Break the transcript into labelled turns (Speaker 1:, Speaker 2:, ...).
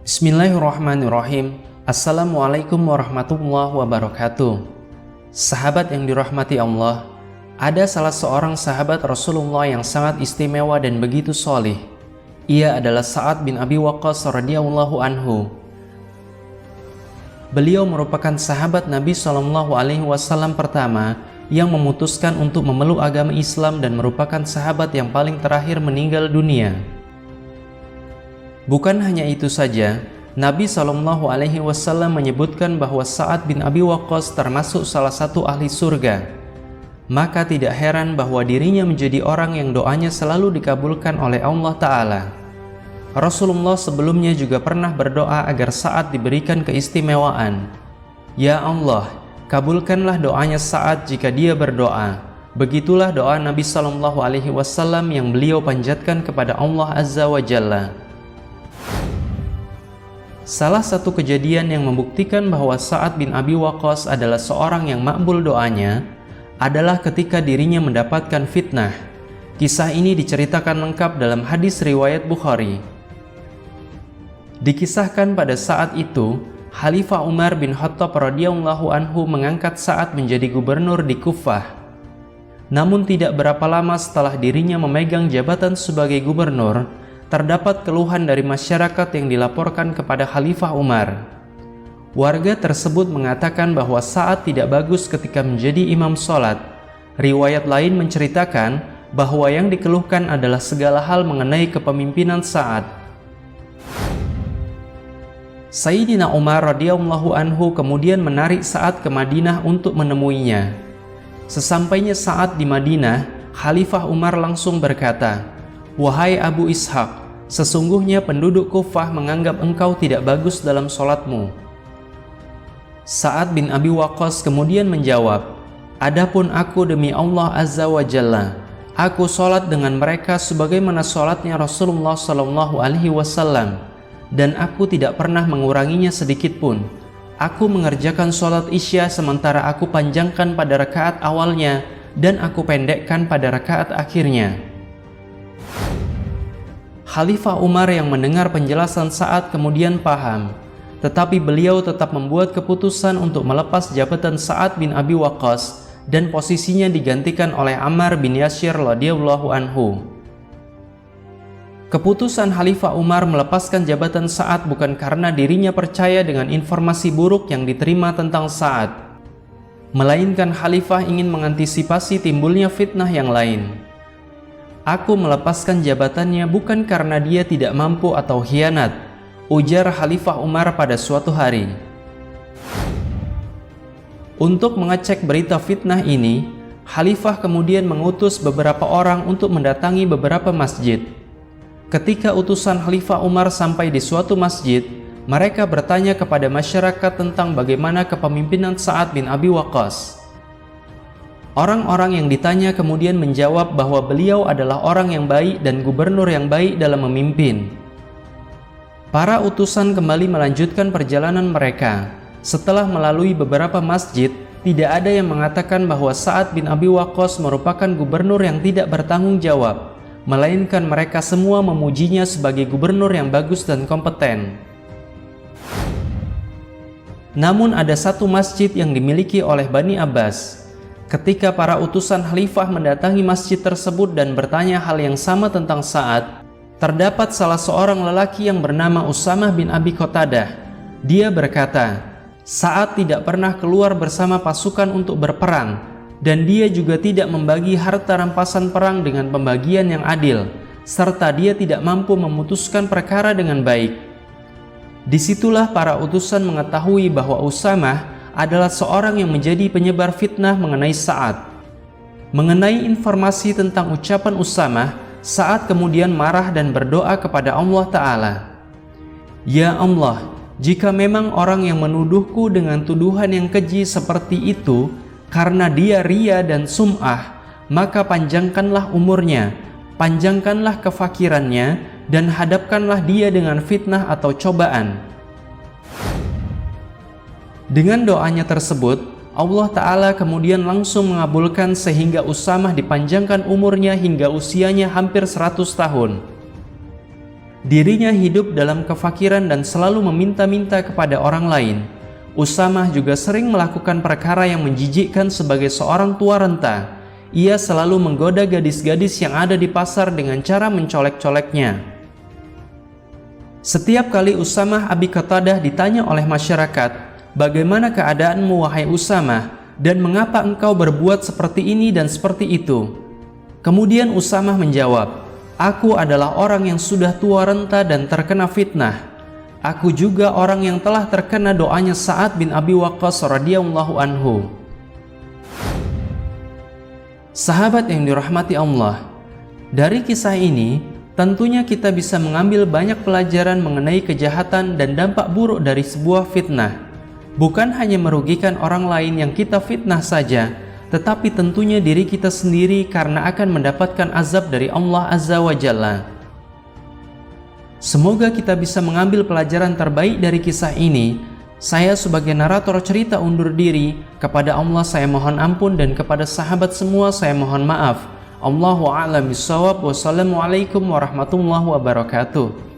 Speaker 1: Bismillahirrahmanirrahim. Assalamualaikum warahmatullahi wabarakatuh. Sahabat yang dirahmati Allah, ada salah seorang sahabat Rasulullah yang sangat istimewa dan begitu solih. Ia adalah Sa'ad bin Abi Waqqas radhiyallahu anhu. Beliau merupakan sahabat Nabi SAW pertama yang memutuskan untuk memeluk agama Islam dan merupakan sahabat yang paling terakhir meninggal dunia. Bukan hanya itu saja, Nabi SAW menyebutkan bahwa Sa'ad bin Abi Waqqas termasuk salah satu ahli surga. Maka tidak heran bahwa dirinya menjadi orang yang doanya selalu dikabulkan oleh Allah Ta'ala. Rasulullah sebelumnya juga pernah berdoa agar Sa'ad diberikan keistimewaan. Ya Allah, kabulkanlah doanya Sa'ad jika dia berdoa. Begitulah doa Nabi SAW yang beliau panjatkan kepada Allah Azza wa Jalla. Salah satu kejadian yang membuktikan bahwa Sa'ad bin Abi Waqqas adalah seorang yang makbul doanya adalah ketika dirinya mendapatkan fitnah. Kisah ini diceritakan lengkap dalam hadis riwayat Bukhari. Dikisahkan pada saat itu, Khalifah Umar bin Khattab radhiyallahu anhu mengangkat Sa'ad menjadi gubernur di Kufah. Namun tidak berapa lama setelah dirinya memegang jabatan sebagai gubernur, terdapat keluhan dari masyarakat yang dilaporkan kepada Khalifah Umar. Warga tersebut mengatakan bahwa Sa'ad tidak bagus ketika menjadi imam sholat. Riwayat lain menceritakan bahwa yang dikeluhkan adalah segala hal mengenai kepemimpinan Sa'ad. Sayyidina Umar radhiyallahu anhu kemudian menarik Sa'ad ke Madinah untuk menemuinya. Sesampainya Sa'ad di Madinah, Khalifah Umar langsung berkata, "Wahai Abu Ishaq, sesungguhnya penduduk Kufah menganggap engkau tidak bagus dalam sholatmu." Sa'ad bin Abi Waqqas kemudian menjawab, "Adapun aku demi Allah Azza wa Jalla, aku sholat dengan mereka sebagaimana sholatnya Rasulullah SAW, dan aku tidak pernah menguranginya sedikit pun. Aku mengerjakan sholat Isya sementara aku panjangkan pada rakaat awalnya dan aku pendekkan pada rakaat akhirnya." Khalifah Umar yang mendengar penjelasan Sa'ad kemudian paham, tetapi beliau tetap membuat keputusan untuk melepas jabatan Sa'ad bin Abi Waqqas dan posisinya digantikan oleh Ammar bin Yasir radhiyallahu anhu. Keputusan Khalifah Umar melepaskan jabatan Sa'ad bukan karena dirinya percaya dengan informasi buruk yang diterima tentang Sa'ad, melainkan Khalifah ingin mengantisipasi timbulnya fitnah yang lain. "Aku melepaskan jabatannya bukan karena dia tidak mampu atau khianat," ujar Khalifah Umar pada suatu hari. Untuk mengecek berita fitnah ini, Khalifah kemudian mengutus beberapa orang untuk mendatangi beberapa masjid. Ketika utusan Khalifah Umar sampai di suatu masjid, mereka bertanya kepada masyarakat tentang bagaimana kepemimpinan Sa'ad bin Abi Waqqas. Orang-orang yang ditanya kemudian menjawab bahwa beliau adalah orang yang baik dan gubernur yang baik dalam memimpin. Para utusan kembali melanjutkan perjalanan mereka. Setelah melalui beberapa masjid, tidak ada yang mengatakan bahwa Sa'ad bin Abi Waqqas merupakan gubernur yang tidak bertanggung jawab, melainkan mereka semua memujinya sebagai gubernur yang bagus dan kompeten. Namun ada satu masjid yang dimiliki oleh Bani Abbas. Ketika para utusan khalifah mendatangi masjid tersebut dan bertanya hal yang sama tentang Sa'ad, terdapat salah seorang lelaki yang bernama Usamah bin Abi Qatadah. Dia berkata, Sa'ad tidak pernah keluar bersama pasukan untuk berperang, dan dia juga tidak membagi harta rampasan perang dengan pembagian yang adil, serta dia tidak mampu memutuskan perkara dengan baik. Disitulah para utusan mengetahui bahwa Usamah adalah seorang yang menjadi penyebar fitnah mengenai Sa'ad. Mengenai informasi tentang ucapan Usamah, Sa'ad kemudian marah dan berdoa kepada Allah Ta'ala. Ya Allah, jika memang orang yang menuduhku dengan tuduhan yang keji seperti itu karena dia ria dan sum'ah, maka panjangkanlah umurnya, panjangkanlah kefakirannya, dan hadapkanlah dia dengan fitnah atau cobaan. Dengan doanya tersebut, Allah Ta'ala kemudian langsung mengabulkan sehingga Usamah dipanjangkan umurnya hingga usianya hampir 100 tahun. Dirinya hidup dalam kefakiran dan selalu meminta-minta kepada orang lain. Usamah juga sering melakukan perkara yang menjijikkan sebagai seorang tua renta. Ia selalu menggoda gadis-gadis yang ada di pasar dengan cara mencolek-coleknya. Setiap kali Usamah Abi Qatadah ditanya oleh masyarakat, "Bagaimana keadaanmu wahai Usamah, dan mengapa engkau berbuat seperti ini dan seperti itu?" Kemudian Usamah menjawab, "Aku adalah orang yang sudah tua renta dan terkena fitnah. Aku juga orang yang telah terkena doanya Sa'ad bin Abi Waqqas radhiyallahu anhu." Sahabat yang dirahmati Allah, dari kisah ini tentunya kita bisa mengambil banyak pelajaran mengenai kejahatan dan dampak buruk dari sebuah fitnah. Bukan hanya merugikan orang lain yang kita fitnah saja, tetapi tentunya diri kita sendiri karena akan mendapatkan azab dari Allah Azza wa Jalla. Semoga kita bisa mengambil pelajaran terbaik dari kisah ini. Saya sebagai narator cerita undur diri. Kepada Allah saya mohon ampun, dan kepada sahabat semua saya mohon maaf. Allahu a'lam bishawab. Wassalamualaikum warahmatullahi wabarakatuh.